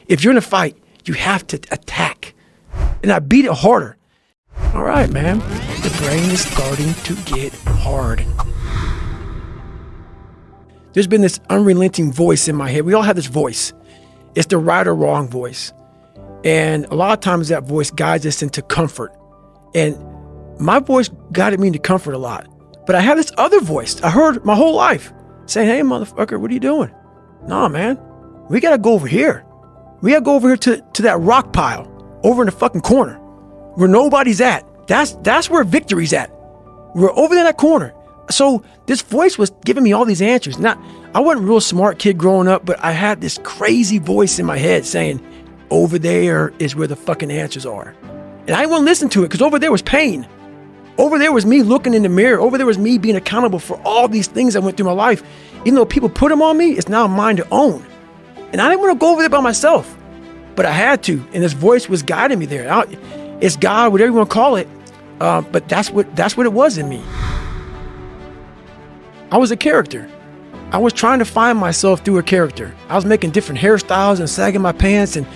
If you're in a fight, you have to attack. And I beat it harder. All right, man. The brain is starting to get hard. There's been this unrelenting voice in my head. We all have this voice. It's the right or wrong voice. And a lot of times that voice guides us into comfort. And my voice guided me into comfort a lot. But I had this other voice I heard my whole life saying, hey, motherfucker, what are you doing? Nah, man, we got to go over here. We got to go over here to that rock pile over in the fucking corner where nobody's at. That's where victory's at. We're over there in that corner. So this voice was giving me all these answers. I wasn't a real smart kid growing up, but I had this crazy voice in my head saying, over there is where the fucking answers are. And I didn't want to listen to it because over there was pain. Over there was me looking in the mirror. Over there was me being accountable for all these things I went through my life. Even though people put them on me, it's now mine to own. And I didn't want to go over there by myself, but I had to. And this voice was guiding me there. It's God, whatever you want to call it. But that's what it was in me. I was a character. I was trying to find myself through a character. I was making different hairstyles and sagging my pants, and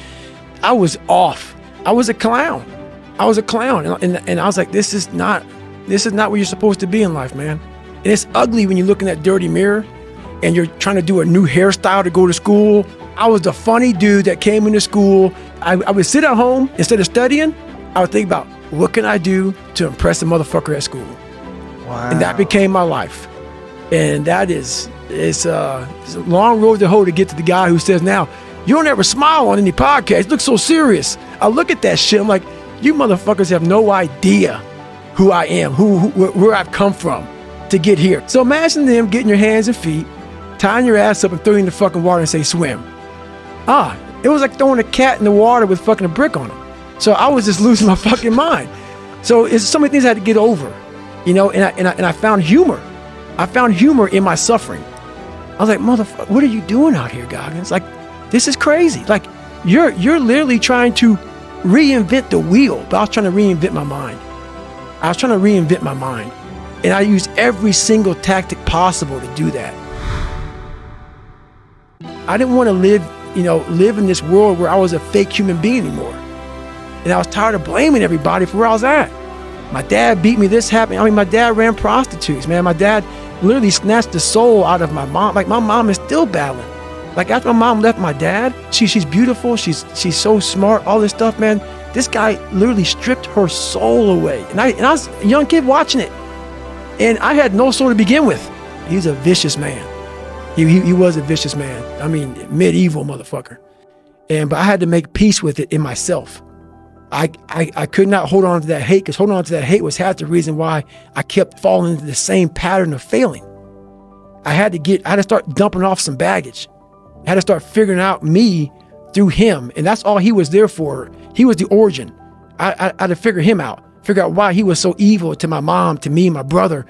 I was off. I was a clown. And I was like, this is not where you're supposed to be in life, man. And it's ugly when you look in that dirty mirror and you're trying to do a new hairstyle to go to school. I was the funny dude that came into school. I would sit at home instead of studying. I would think about what can I do to impress a motherfucker at school. Wow. And that became my life. And it's a long road to hoe to get to the guy who says, now, you don't ever smile on any podcast. You look so serious. I look at that shit. I'm like, you motherfuckers have no idea who I am, where I've come from to get here. So imagine them getting your hands and feet, tying your ass up and throwing you in the fucking water and say, swim. It was like throwing a cat in the water with fucking a brick on him. So I was just losing my fucking mind. So it's so many things I had to get over, and I found humor. I found humor in my suffering. I was like, motherfucker, what are you doing out here, Goggins? Like, this is crazy. Like, you're literally trying to reinvent the wheel, but I was trying to reinvent my mind. And I used every single tactic possible to do that. I didn't want to live in this world where I was a fake human being anymore. And I was tired of blaming everybody for where I was at. My dad beat me, this happened. I mean, my dad ran prostitutes, man. My dad literally snatched the soul out of my mom. Like, my mom is still battling. Like, after my mom left my dad, she's beautiful, she's so smart, all this stuff, man. This guy literally stripped her soul away. And I was a young kid watching it. And I had no soul to begin with. He's a vicious man. He was a vicious man. I mean, medieval motherfucker. But I had to make peace with it in myself. I could not hold on to that hate, because holding on to that hate was half the reason why I kept falling into the same pattern of failing. I had to start dumping off some baggage. I had to start figuring out me through him. And that's all he was there for. He was the origin. I had to figure him out, figure out why he was so evil to my mom, to me, my brother.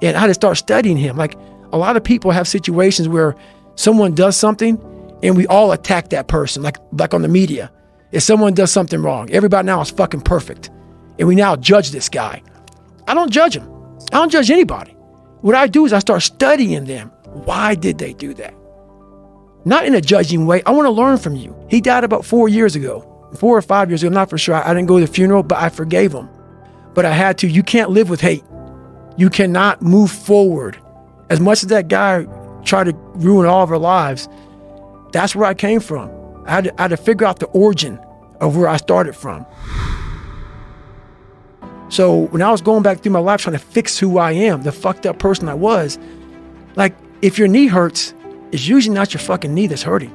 And I had to start studying him. Like, a lot of people have situations where someone does something and we all attack that person, like on the media. If someone does something wrong, everybody now is fucking perfect. And we now judge this guy. I don't judge him. I don't judge anybody. What I do is I start studying them. Why did they do that? Not in a judging way. I want to learn from you. He died about 4 years ago, 4 or 5 years ago. I'm not for sure. I didn't go to the funeral, but I forgave him. But I had to. You can't live with hate. You cannot move forward. As much as that guy tried to ruin all of our lives, that's where I came from. I had to figure out the origin of where I started from. So when I was going back through my life trying to fix who I am, the fucked up person I was, like, if your knee hurts, it's usually not your fucking knee that's hurting.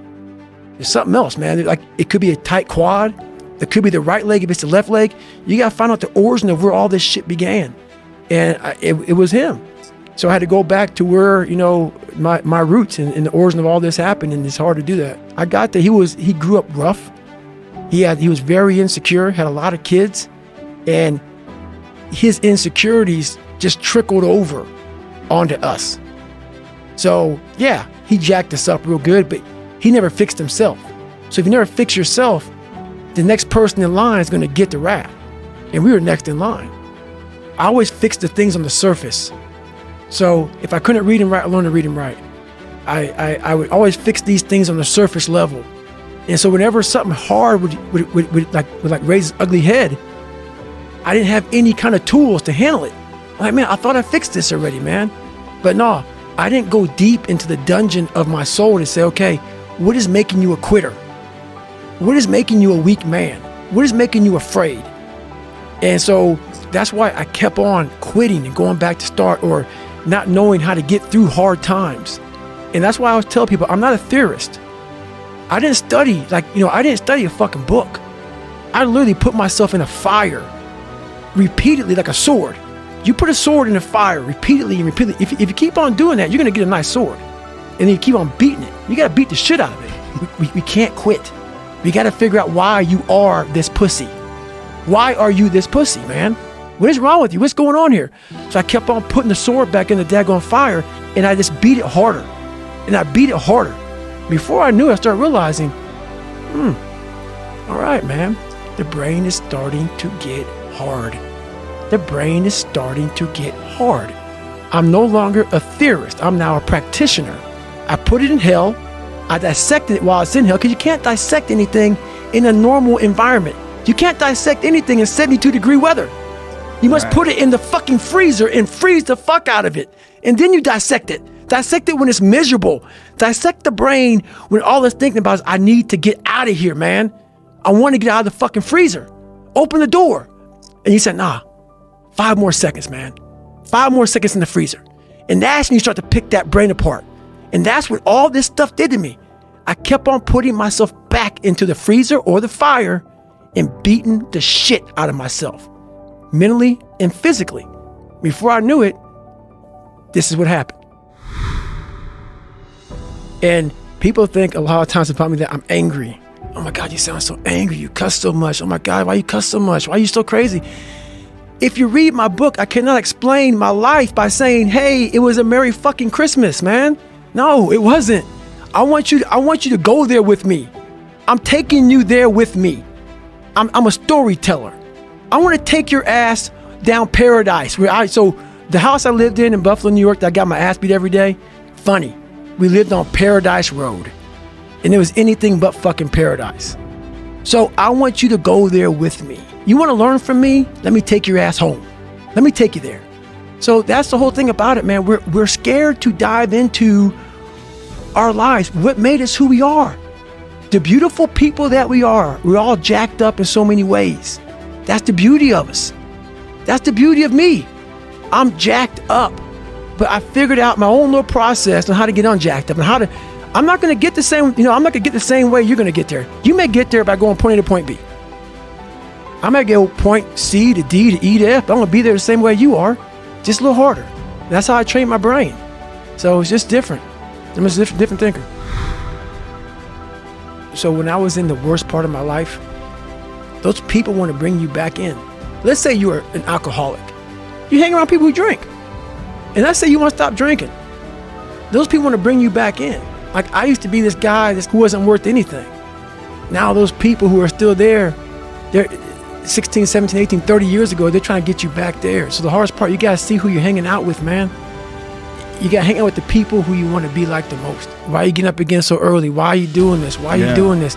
It's something else, man. Like, it could be a tight quad. It could be the right leg if it's the left leg. You got to find out the origin of where all this shit began. And it was him. So I had to go back to where, my roots and the origin of all this happened, and it's hard to do that. I got that he grew up rough. He was very insecure, had a lot of kids, and his insecurities just trickled over onto us. So yeah, he jacked us up real good, but he never fixed himself. So if you never fix yourself, the next person in line is going to get the rap. And we were next in line. I always fixed the things on the surface. So if I couldn't read and write, I learned to read and write. I would always fix these things on the surface level. And so whenever something hard would raise its ugly head, I didn't have any kind of tools to handle it. I'm like, man, I thought I fixed this already, man. But no, I didn't go deep into the dungeon of my soul to say, okay, what is making you a quitter? What is making you a weak man? What is making you afraid? And so that's why I kept on quitting and going back to start, or not knowing how to get through hard times. And that's why I always tell people, I'm not a theorist. I didn't study, I didn't study a fucking book. I literally put myself in a fire repeatedly like a sword. You put a sword in a fire repeatedly and repeatedly. If you keep on doing that, you're gonna get a nice sword. And then you keep on beating it. You gotta beat the shit out of it. We can't quit. We gotta figure out why you are this pussy. Why are you this pussy, man? What is wrong with you? What's going on here? So I kept on putting the sword back in the daggone fire, and I just beat it harder. And I beat it harder. Before I knew it, I started realizing, all right, man, the brain is starting to get hard. The brain is starting to get hard. I'm no longer a theorist. I'm now a practitioner. I put it in hell. I dissected it while it's in hell, because you can't dissect anything in a normal environment. You can't dissect anything in 72-degree weather. You must put it in the fucking freezer and freeze the fuck out of it. And then you dissect it. Dissect it when it's miserable. Dissect the brain when all it's thinking about is, I need to get out of here, man. I want to get out of the fucking freezer. Open the door. And you said, nah, 5 more seconds, man. 5 more seconds in the freezer. And that's when you start to pick that brain apart. And that's what all this stuff did to me. I kept on putting myself back into the freezer or the fire and beating the shit out of myself, mentally and physically. Before I knew it, this is what happened. And people think a lot of times about me that I'm angry. Oh my God, you sound so angry. You cuss so much. Oh my God, why you cuss so much? Why are you so crazy? If you read my book, I cannot explain my life by saying, hey, it was a Merry fucking Christmas, man. No, it wasn't. I want you to go there with me. I'm taking you there with me. I'm a storyteller. I want to take your ass down paradise. So the house I lived in Buffalo, New York, that I got my ass beat every day, funny. We lived on Paradise Road, and it was anything but fucking paradise. So I want you to go there with me. You want to learn from me? Let me take your ass home. Let me take you there. So that's the whole thing about it, man. We're scared to dive into our lives. What made us who we are? The beautiful people that we are. We're all jacked up in so many ways. That's the beauty of us. That's the beauty of me. I'm jacked up. But I figured out my own little process on how to get unjacked up and I'm not going to get the same, I'm not going to get the same way you're going to get there. You may get there by going point A to point B. I might go point C to D to E to F, but I'm going to be there the same way you are, just a little harder. That's how I train my brain. So it's just different. I'm just a different thinker. So when I was in the worst part of my life, those people want to bring you back in. Let's say you are an alcoholic. You hang around people who drink. And let's say you want to stop drinking. Those people want to bring you back in. Like I used to be this guy who wasn't worth anything. Now those people who are still there, they're 16, 17, 18, 30 years ago, they're trying to get you back there. So the hardest part, you got to see who you're hanging out with, man. You got to hang out with the people who you want to be like the most. Why are you getting up again so early? Why are you doing this? Why are you doing this?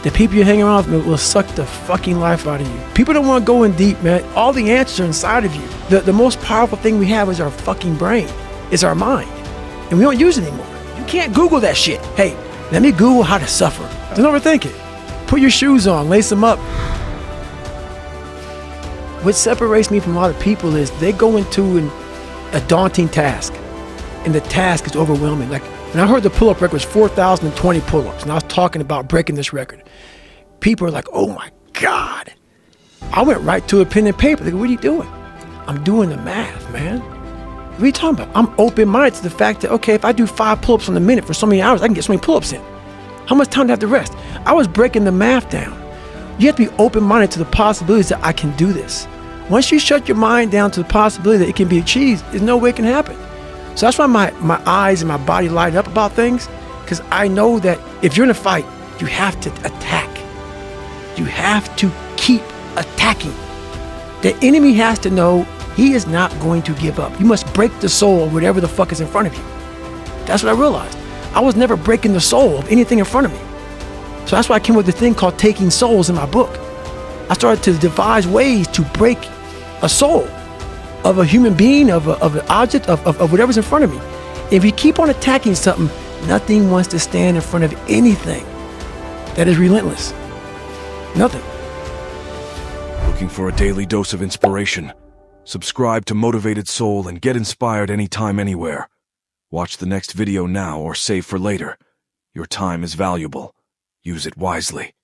The people you're hanging around with will suck the fucking life out of you. People don't want to go in deep, man. All the answers are inside of you. The most powerful thing we have is our fucking brain. It's our mind. And we don't use it anymore. You can't Google that shit. Hey, let me Google how to suffer. Don't overthink it. Put your shoes on, lace them up. What separates me from a lot of people is they go into a daunting task. And the task is overwhelming. Like when I heard the pull-up record was 4,020 pull-ups, and I was talking about breaking this record, people are like, oh my God. I went right to a pen and paper. They go, what are you doing? I'm doing the math, man. What are you talking about? I'm open-minded to the fact that, okay, if I do 5 pull-ups in a minute for so many hours, I can get so many pull-ups in. How much time do I have to rest? I was breaking the math down. You have to be open-minded to the possibilities that I can do this. Once you shut your mind down to the possibility that it can be achieved, there's no way it can happen. So that's why my eyes and my body light up about things, because I know that if you're in a fight, you have to attack. You have to keep attacking. The enemy has to know he is not going to give up. You must break the soul of whatever the fuck is in front of you. That's what I realized. I was never breaking the soul of anything in front of me. So that's why I came up with the thing called taking souls in my book. I started to devise ways to break a soul of a human being, of an object, of whatever's in front of me. If you keep on attacking something, nothing wants to stand in front of anything that is relentless. Nothing. Looking for a daily dose of inspiration? Subscribe to Motivated Soul and get inspired anytime, anywhere. Watch the next video now or save for later. Your time is valuable. Use it wisely.